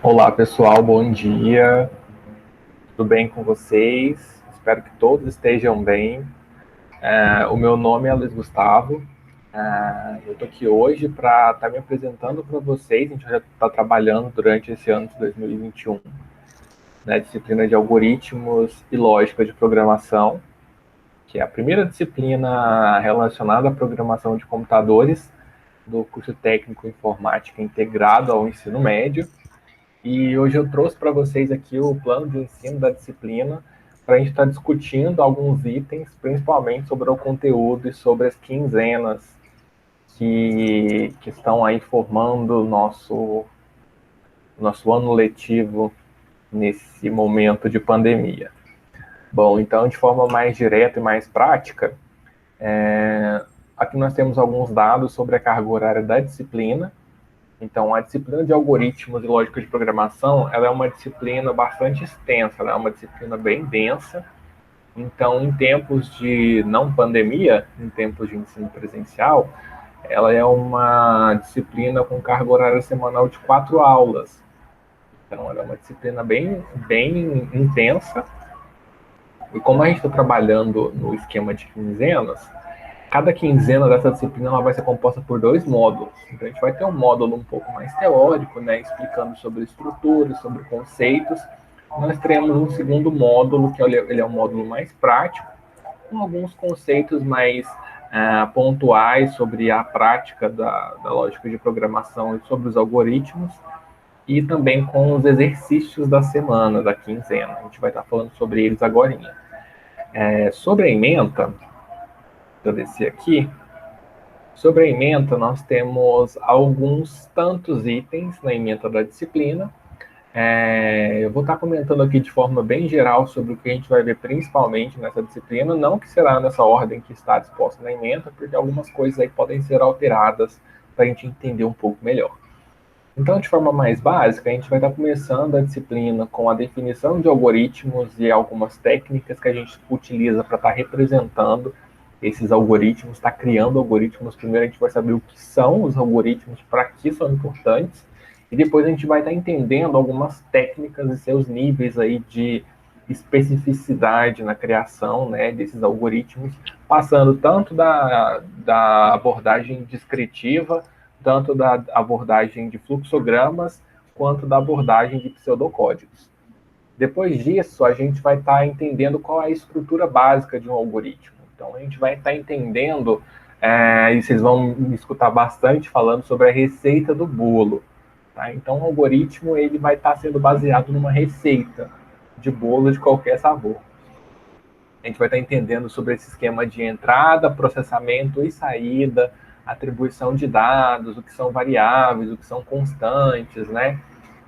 Olá, pessoal, bom dia. Tudo bem com vocês? Espero que todos estejam bem. O meu nome é Luiz Gustavo. Eu estou aqui hoje para estar me apresentando para vocês. A gente já está trabalhando durante esse ano de 2021 na disciplina de algoritmos e lógica de programação, que é a primeira disciplina relacionada à programação de computadores do curso técnico informática integrado ao ensino médio. E hoje eu trouxe para vocês aqui o plano de ensino da disciplina para a gente estar discutindo alguns itens, principalmente sobre o conteúdo e sobre as quinzenas que estão aí formando o nosso ano letivo nesse momento de pandemia. Bom, então, de forma mais direta e mais prática, aqui nós temos alguns dados sobre a carga horária da disciplina. Então, a disciplina de algoritmos e lógica de programação, ela é uma disciplina bastante extensa, ela é uma disciplina bem densa. Então, em tempos de não pandemia, em tempos de ensino presencial, ela é uma disciplina com carga horária semanal de 4 aulas. Então, ela é uma disciplina bem intensa. E como a gente está trabalhando no esquema de quinzenas, cada quinzena dessa disciplina ela vai ser composta por 2 módulos. Então, a gente vai ter um módulo um pouco mais teórico, né, explicando sobre estruturas, sobre conceitos. Nós teremos um segundo módulo, que ele é um módulo mais prático, com alguns conceitos mais pontuais sobre a prática da lógica de programação e sobre os algoritmos, e também com os exercícios da semana, da quinzena. A gente vai estar falando sobre eles agora. Sobre a ementa, eu desci aqui. Sobre a ementa, nós temos alguns tantos itens na ementa da disciplina. Eu vou estar comentando aqui de forma bem geral sobre o que a gente vai ver principalmente nessa disciplina, não que será nessa ordem que está disposta na ementa, porque algumas coisas aí podem ser alteradas para a gente entender um pouco melhor. Então, de forma mais básica, a gente vai estar começando a disciplina com a definição de algoritmos e algumas técnicas que a gente utiliza para estar representando esses algoritmos, estar criando algoritmos. Primeiro a gente vai saber o que são os algoritmos, para que são importantes, e depois a gente vai estar entendendo algumas técnicas e seus níveis aí de especificidade na criação, né, desses algoritmos, passando tanto da abordagem descritiva, tanto da abordagem de fluxogramas, quanto da abordagem de pseudocódigos. Depois disso, a gente vai estar entendendo qual é a estrutura básica de um algoritmo. Então, a gente vai estar entendendo, e vocês vão me escutar bastante falando sobre a receita do bolo. Tá? Então, o algoritmo ele vai estar sendo baseado numa receita de bolo de qualquer sabor. A gente vai estar entendendo sobre esse esquema de entrada, processamento e saída, atribuição de dados, o que são variáveis, o que são constantes, né?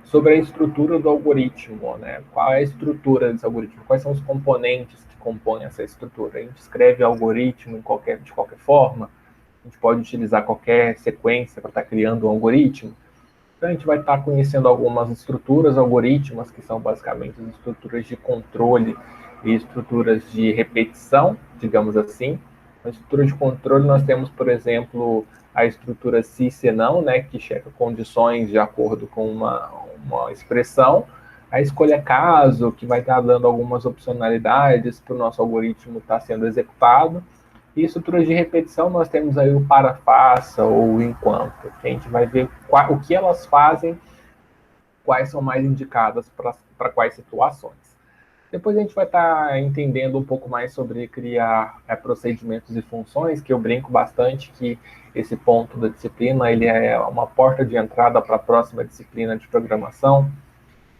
Sobre a estrutura do algoritmo, né? Qual é a estrutura desse algoritmo? Quais são os componentes que compõem essa estrutura? A gente escreve algoritmo de qualquer forma? A gente pode utilizar qualquer sequência para estar criando um algoritmo? Então, a gente vai estar conhecendo algumas estruturas algorítmicas, que são basicamente as estruturas de controle e estruturas de repetição, digamos assim. Na estrutura de controle, nós temos, por exemplo, a estrutura se se não, né, que checa condições de acordo com uma expressão. A escolha caso, que vai estar dando algumas opcionalidades para o nosso algoritmo estar sendo executado. E estruturas de repetição, nós temos aí o para, faça ou o enquanto, que a gente vai ver o que elas fazem, quais são mais indicadas para quais situações. Depois a gente vai estar entendendo um pouco mais sobre criar procedimentos e funções, que eu brinco bastante que esse ponto da disciplina ele é uma porta de entrada para a próxima disciplina de programação,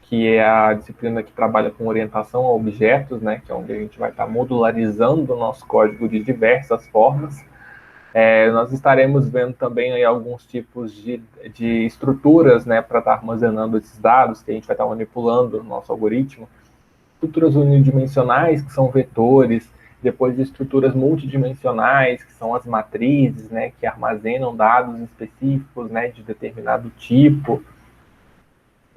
que é a disciplina que trabalha com orientação a objetos, né, que é onde a gente vai estar modularizando o nosso código de diversas formas. Nós estaremos vendo também aí alguns tipos de estruturas, né, para estar armazenando esses dados, que a gente vai estar manipulando no nosso algoritmo. Estruturas unidimensionais, que são vetores, depois de estruturas multidimensionais, que são as matrizes, né, que armazenam dados específicos, né, de determinado tipo,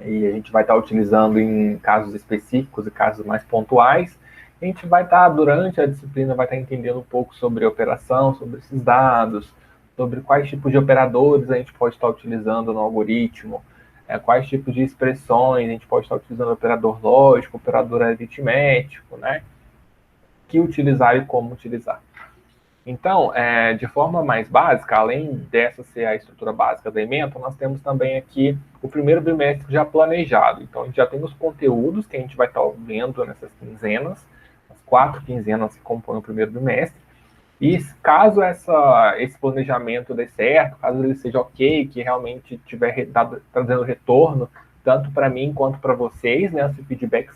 e a gente vai estar utilizando em casos específicos e casos mais pontuais. A gente vai estar, durante a disciplina, vai estar entendendo um pouco sobre operação, sobre esses dados, sobre quais tipos de operadores a gente pode estar utilizando no algoritmo, quais tipos de expressões a gente pode estar utilizando operador lógico, operador aritmético, né? Que utilizar e como utilizar. Então, de forma mais básica, além dessa ser a estrutura básica do ementa, nós temos também aqui o primeiro bimestre já planejado. Então, a gente já tem os conteúdos que a gente vai estar vendo nessas quinzenas, as 4 quinzenas que compõem o primeiro bimestre. E caso esse planejamento dê certo, caso ele seja ok, que realmente estiver trazendo retorno, tanto para mim quanto para vocês, né, se o feedback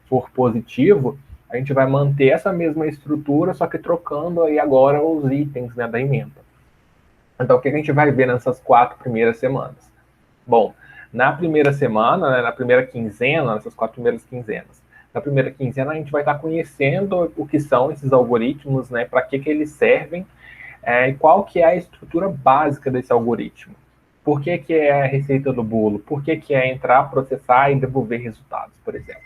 for positivo, a gente vai manter essa mesma estrutura, só que trocando aí agora os itens, né, da ementa. Então, o que a gente vai ver nessas 4 primeiras semanas? Bom, na primeira semana, né, na primeira quinzena, nessas 4 primeiras quinzenas, na primeira quinzena a gente vai estar conhecendo o que são esses algoritmos, né, para que eles servem, e qual que é a estrutura básica desse algoritmo. Por que é a receita do bolo? Por que é entrar, processar e devolver resultados, por exemplo.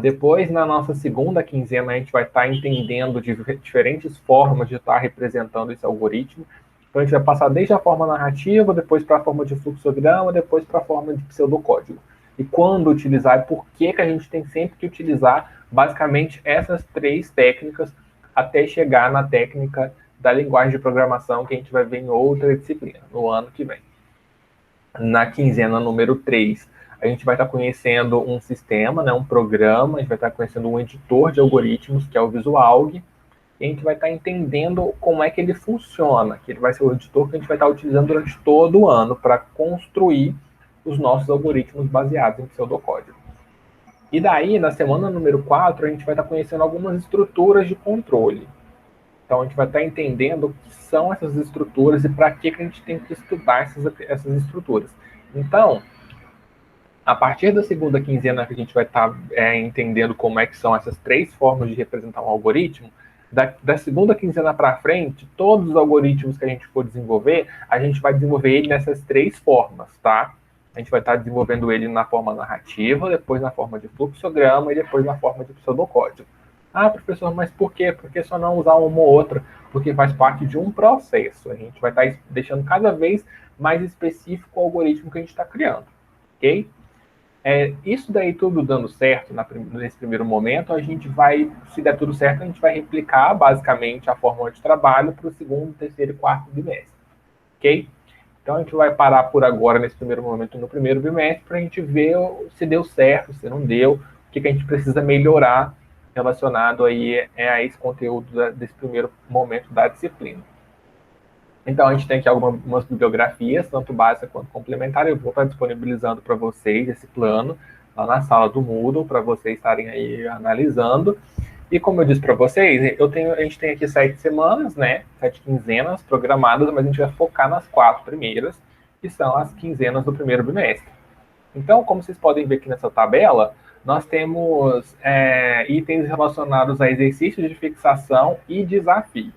Depois, na nossa segunda quinzena, a gente vai estar entendendo diferentes formas de estar representando esse algoritmo. Então, a gente vai passar desde a forma narrativa, depois para a forma de fluxograma, depois para a forma de pseudocódigo. E quando utilizar e por que a gente tem sempre que utilizar, basicamente, essas 3 técnicas até chegar na técnica da linguagem de programação que a gente vai ver em outra disciplina, no ano que vem. Na quinzena número 3, a gente vai estar conhecendo um sistema, né, um programa, a gente vai estar conhecendo um editor de algoritmos, que é o Visualg, e a gente vai estar entendendo como é que ele funciona, que ele vai ser o editor que a gente vai estar utilizando durante todo o ano para construir os nossos algoritmos baseados em pseudocódigo. E daí, na semana número 4, a gente vai estar conhecendo algumas estruturas de controle. Então, a gente vai estar entendendo o que são essas estruturas e para que a gente tem que estudar essas estruturas. Então, a partir da segunda quinzena que a gente vai estar entendendo como é que são essas 3 formas de representar um algoritmo, da segunda quinzena para frente, todos os algoritmos que a gente for desenvolver, a gente vai desenvolver ele nessas 3 formas, tá? A gente vai estar desenvolvendo ele na forma narrativa, depois na forma de fluxograma e depois na forma de pseudocódigo. Ah, professor, mas por quê? Por que só não usar uma ou outra? Porque faz parte de um processo. A gente vai estar deixando cada vez mais específico o algoritmo que a gente está criando, ok? Isso daí tudo dando certo nesse primeiro momento, a gente vai, se der tudo certo, a gente vai replicar basicamente a fórmula de trabalho para o segundo, terceiro e quarto bimestre, ok? Então a gente vai parar por agora nesse primeiro momento no primeiro bimestre para a gente ver se deu certo, se não deu, o que a gente precisa melhorar relacionado aí a esse conteúdo desse primeiro momento da disciplina. Então, a gente tem aqui algumas bibliografias, tanto básica quanto complementar. Eu vou estar disponibilizando para vocês esse plano lá na sala do Moodle, para vocês estarem aí analisando. E como eu disse para vocês, a gente tem aqui 7 semanas, né? 7 quinzenas programadas, mas a gente vai focar nas 4 primeiras, que são as quinzenas do primeiro bimestre. Então, como vocês podem ver aqui nessa tabela, nós temos itens relacionados a exercícios de fixação e desafio.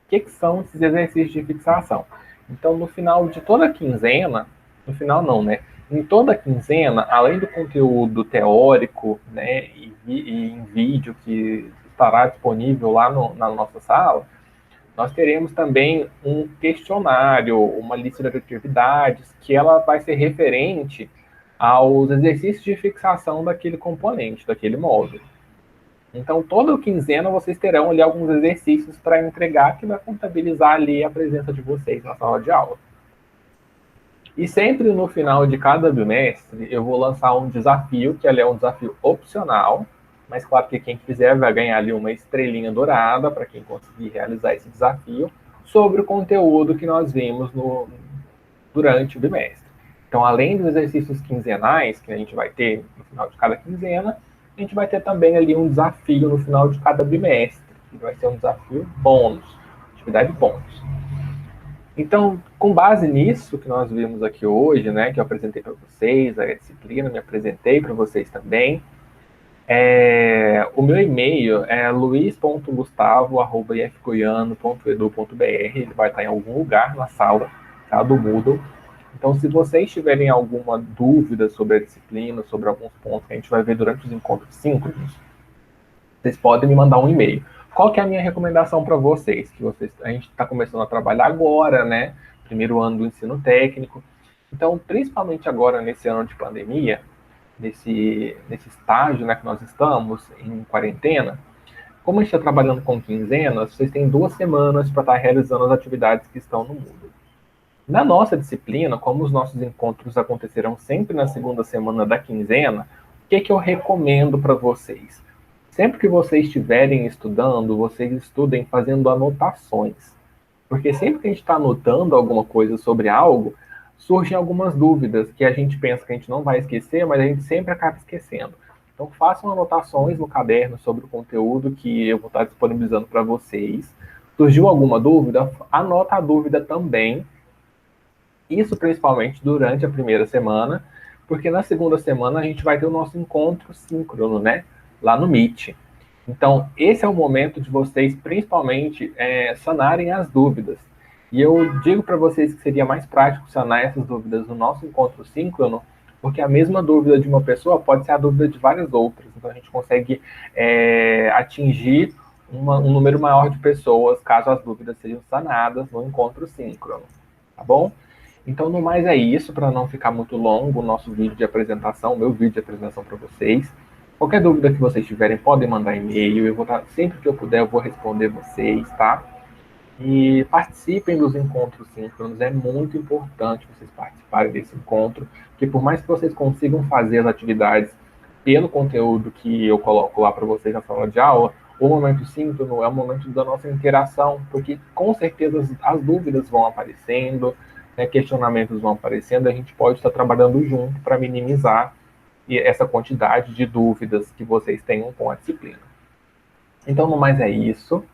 O que são esses exercícios de fixação? Então, no final de toda quinzena, no final não, né? Em toda quinzena, além do conteúdo teórico, né, e em vídeo que estará disponível lá na nossa sala, nós teremos também um questionário, uma lista de atividades, que ela vai ser referente aos exercícios de fixação daquele componente, daquele módulo. Então, toda quinzena vocês terão ali alguns exercícios para entregar que vai contabilizar ali a presença de vocês na sala de aula. E sempre no final de cada bimestre, eu vou lançar um desafio, que ali é um desafio opcional, mas claro que quem quiser vai ganhar ali uma estrelinha dourada para quem conseguir realizar esse desafio, sobre o conteúdo que nós vimos durante o bimestre. Então, além dos exercícios quinzenais que a gente vai ter no final de cada quinzena, a gente vai ter também ali um desafio no final de cada bimestre, que vai ser um desafio bônus, atividade bônus. Então, com base nisso que nós vimos aqui hoje, né, que eu apresentei para vocês, a disciplina, me apresentei para vocês também, o meu e-mail é luiz.gustavo@ifgoiano.edu.br, ele vai estar em algum lugar na sala, tá, do Moodle. Então, se vocês tiverem alguma dúvida sobre a disciplina, sobre alguns pontos que a gente vai ver durante os encontros síncronos, vocês podem me mandar um e-mail. qual que é a minha recomendação para vocês? A gente está começando a trabalhar agora, né? Primeiro ano do ensino técnico. Então, principalmente agora, nesse ano de pandemia, nesse estágio, né, que nós estamos em quarentena, como a gente está trabalhando com quinzenas, vocês têm 2 semanas para estar realizando as atividades que estão no Moodle. Na nossa disciplina, como os nossos encontros acontecerão sempre na segunda semana da quinzena, o que eu recomendo para vocês? Sempre que vocês estiverem estudando, vocês estudem fazendo anotações. Porque sempre que a gente está anotando alguma coisa sobre algo, surgem algumas dúvidas que a gente pensa que a gente não vai esquecer, mas a gente sempre acaba esquecendo. Então, façam anotações no caderno sobre o conteúdo que eu vou estar disponibilizando para vocês. Surgiu alguma dúvida? Anota a dúvida também. Isso principalmente durante a primeira semana, porque na segunda semana a gente vai ter o nosso encontro síncrono, né? Lá no Meet. Então, esse é o momento de vocês, principalmente, sanarem as dúvidas. E eu digo para vocês que seria mais prático sanar essas dúvidas no nosso encontro síncrono, porque a mesma dúvida de uma pessoa pode ser a dúvida de várias outras. Então, a gente consegue atingir um número maior de pessoas, caso as dúvidas sejam sanadas no encontro síncrono. Tá bom? Então, no mais é isso, para não ficar muito longo o nosso vídeo de apresentação, o meu vídeo de apresentação para vocês. Qualquer dúvida que vocês tiverem, podem mandar e-mail. Eu vou estar, sempre que eu puder, eu vou responder vocês, tá? E participem dos encontros síncronos. É muito importante vocês participarem desse encontro, porque por mais que vocês consigam fazer as atividades pelo conteúdo que eu coloco lá para vocês na sala de aula, o momento síncrono é o momento da nossa interação, porque com certeza as dúvidas vão aparecendo, né, questionamentos vão aparecendo, a gente pode estar trabalhando junto para minimizar essa quantidade de dúvidas que vocês tenham com a disciplina. Então, no mais é isso.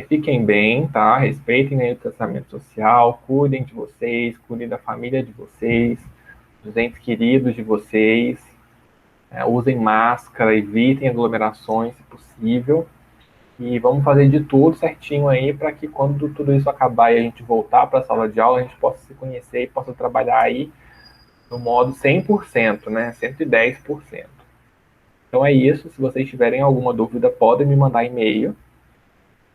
Fiquem bem, tá? Respeitem aí o distanciamento social, cuidem de vocês, cuidem da família de vocês, dos entes queridos de vocês. Usem máscara, evitem aglomerações, se possível. E vamos fazer de tudo certinho aí para que quando tudo isso acabar e a gente voltar para a sala de aula, a gente possa se conhecer e possa trabalhar aí no modo 100%, né? 110%. Então é isso. Se vocês tiverem alguma dúvida, podem me mandar e-mail.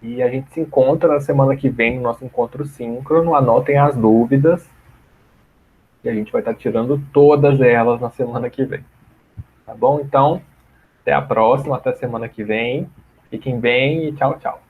E a gente se encontra na semana que vem no nosso encontro síncrono. Anotem as dúvidas. E a gente vai estar tirando todas elas na semana que vem. Tá bom? Então, até a próxima, até a semana que vem. Fiquem bem e tchau, tchau.